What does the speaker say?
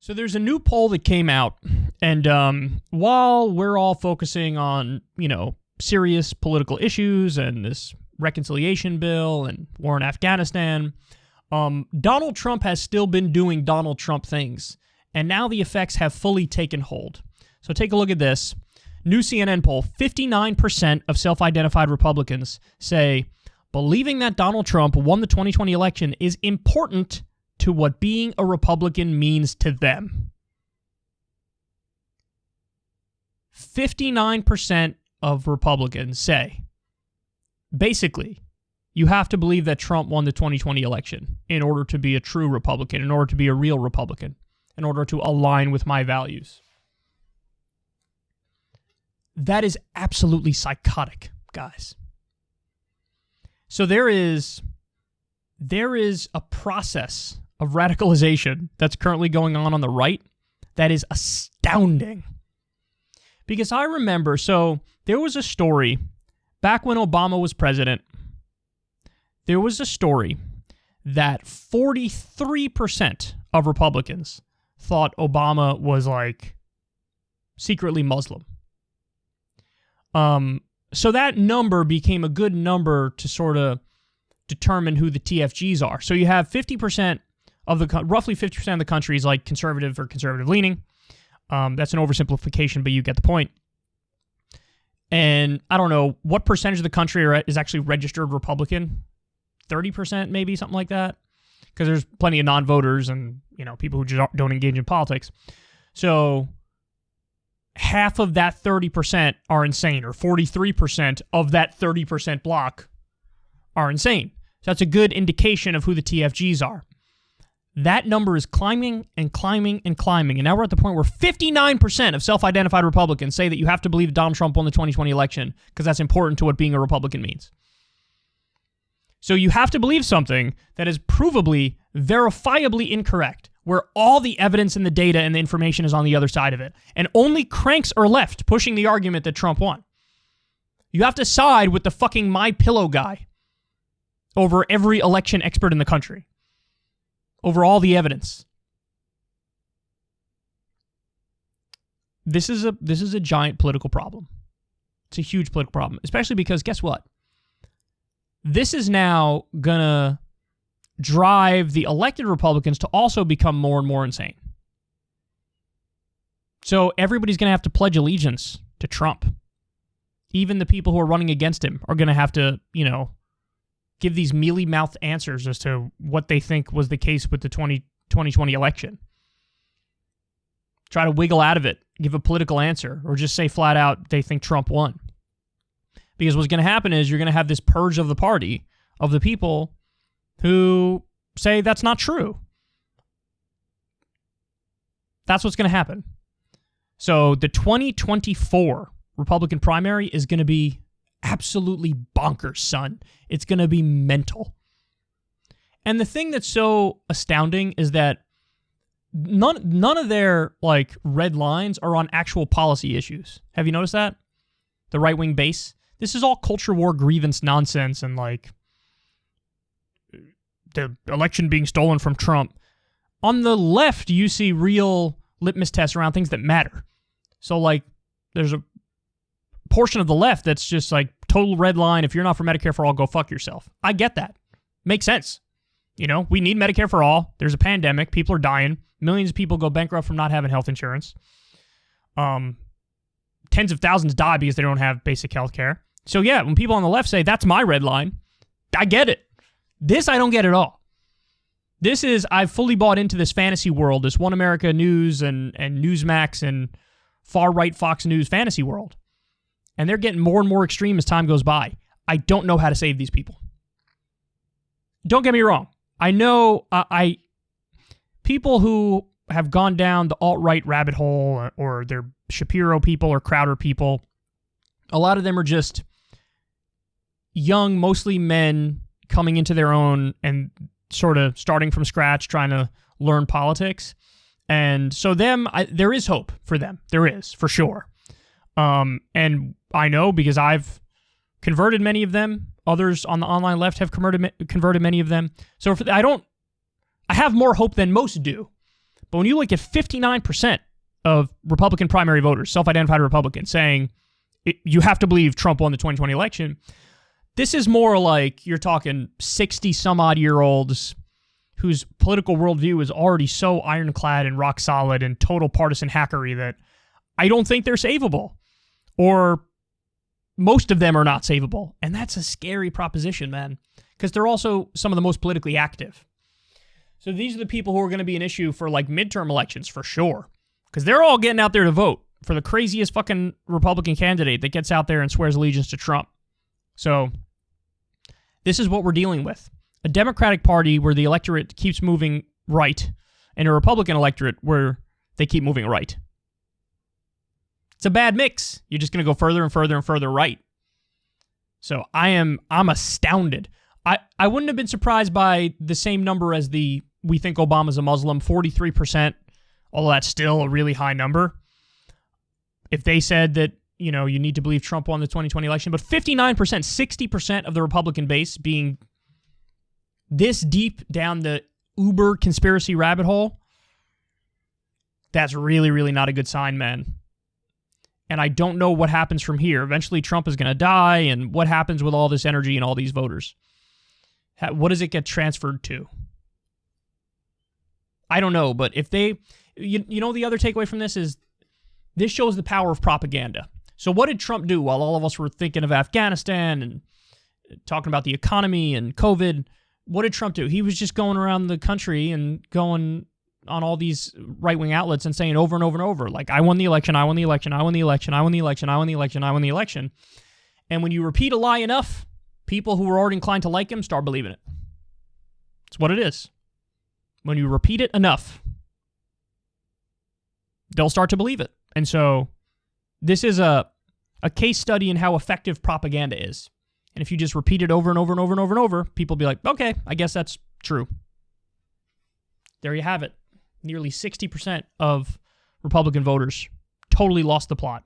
So there's a new poll that came out, and while we're all focusing on, serious political issues and this reconciliation bill and war in Afghanistan, Donald Trump has still been doing Donald Trump things, and now the effects have fully taken hold. So take a look at this. New CNN poll, 59% of self-identified Republicans say believing that Donald Trump won the 2020 election is important to what being a Republican means to them. 59% of Republicans say, basically, you have to believe that Trump won the 2020 election in order to be a true Republican, in order to be a real Republican, in order to align with my values. That is absolutely psychotic, guys. So there is a process of radicalization that's currently going on the right that is astounding. Because I remember, so there was a story, back when Obama was president, there was a story that 43% of Republicans thought Obama was secretly Muslim. So that number became a good number to sort of determine who the TFGs are. So you have 50% of roughly 50% of the country is conservative or conservative leaning. That's an oversimplification, but you get the point. And I don't know what percentage of the country is actually registered Republican. 30% maybe, something like that. Because there's plenty of non-voters and people who just don't engage in politics. So half of that 30% are insane, or 43% of that 30% block are insane. So that's a good indication of who the TFGs are. That number is climbing and climbing and climbing. And now we're at the point where 59% of self-identified Republicans say that you have to believe Donald Trump won the 2020 election because that's important to what being a Republican means. So you have to believe something that is provably, verifiably incorrect, where all the evidence and the data and the information is on the other side of it. And only cranks are left pushing the argument that Trump won. You have to side with the fucking MyPillow guy over every election expert in the country, over all the evidence. This is a giant political problem. It's a huge political problem, especially because guess what? This is now gonna drive the elected Republicans to also become more and more insane. So everybody's gonna have to pledge allegiance to Trump. Even the people who are running against him are gonna have to, give these mealy-mouthed answers as to what they think was the case with the 2020 election. Try to wiggle out of it, give a political answer, or just say flat out they think Trump won. Because what's going to happen is you're going to have this purge of the party, of the people who say that's not true. That's what's going to happen. So the 2024 Republican primary is going to be absolutely bonkers, son. It's going to be mental. And the thing that's so astounding is that none of their red lines are on actual policy issues. Have you noticed that? The right-wing base. This is all culture war grievance nonsense and the election being stolen from Trump. On the left, you see real litmus tests around things that matter. So there's a portion of the left that's just total red line. If you're not for Medicare for all, go fuck yourself. I get that. Makes sense. We need Medicare for all. There's a pandemic. People are dying. Millions of people go bankrupt from not having health insurance. Tens of thousands die because they don't have basic health care. So yeah, when people on the left say, that's my red line, I get it. This I don't get at all. This is, I've fully bought into this fantasy world, this One America News and Newsmax and far-right Fox News fantasy world. And they're getting more and more extreme as time goes by. I don't know how to save these people. Don't get me wrong. I know people who have gone down the alt-right rabbit hole, or they're Shapiro people or Crowder people, a lot of them are just young, mostly men coming into their own and sort of starting from scratch, trying to learn politics. And so there is hope for them. There is, for sure. And I know because I've converted many of them. Others on the online left have converted many of them. So I have more hope than most do. But when you look at 59% of Republican primary voters, self-identified Republicans, saying you have to believe Trump won the 2020 election, this is more like you're talking 60-some-odd-year-olds whose political worldview is already so ironclad and rock solid and total partisan hackery that I don't think they're savable. Or most of them are not savable. And that's a scary proposition, man, because they're also some of the most politically active. So these are the people who are going to be an issue for like midterm elections for sure, because they're all getting out there to vote for the craziest fucking Republican candidate that gets out there and swears allegiance to Trump. So this is what we're dealing with. A Democratic Party where the electorate keeps moving right, and a Republican electorate where they keep moving right. It's a bad mix. You're just going to go further and further and further right. So I'm astounded. I wouldn't have been surprised by the same number as we think Obama's a Muslim, 43%, although that's still a really high number. If they said that, you need to believe Trump won the 2020 election, but 59%, 60% of the Republican base being this deep down the uber conspiracy rabbit hole, that's really, really not a good sign, man. And I don't know what happens from here. Eventually, Trump is going to die, and what happens with all this energy and all these voters? What does it get transferred to? I don't know, but if they... the other takeaway from this is this shows the power of propaganda. So what did Trump do while all of us were thinking of Afghanistan and talking about the economy and COVID? What did Trump do? He was just going around the country and going on all these right-wing outlets and saying over and over and over, like, I won the election, I won the election, I won the election, I won the election, I won the election, I won the election. And when you repeat a lie enough, people who are already inclined to like him start believing it. It's what it is. When you repeat it enough, they'll start to believe it. And so this is a case study in how effective propaganda is. And if you just repeat it over and over and over and over and over, people will be like, okay, I guess that's true. There you have it. Nearly 60% of Republican voters totally lost the plot.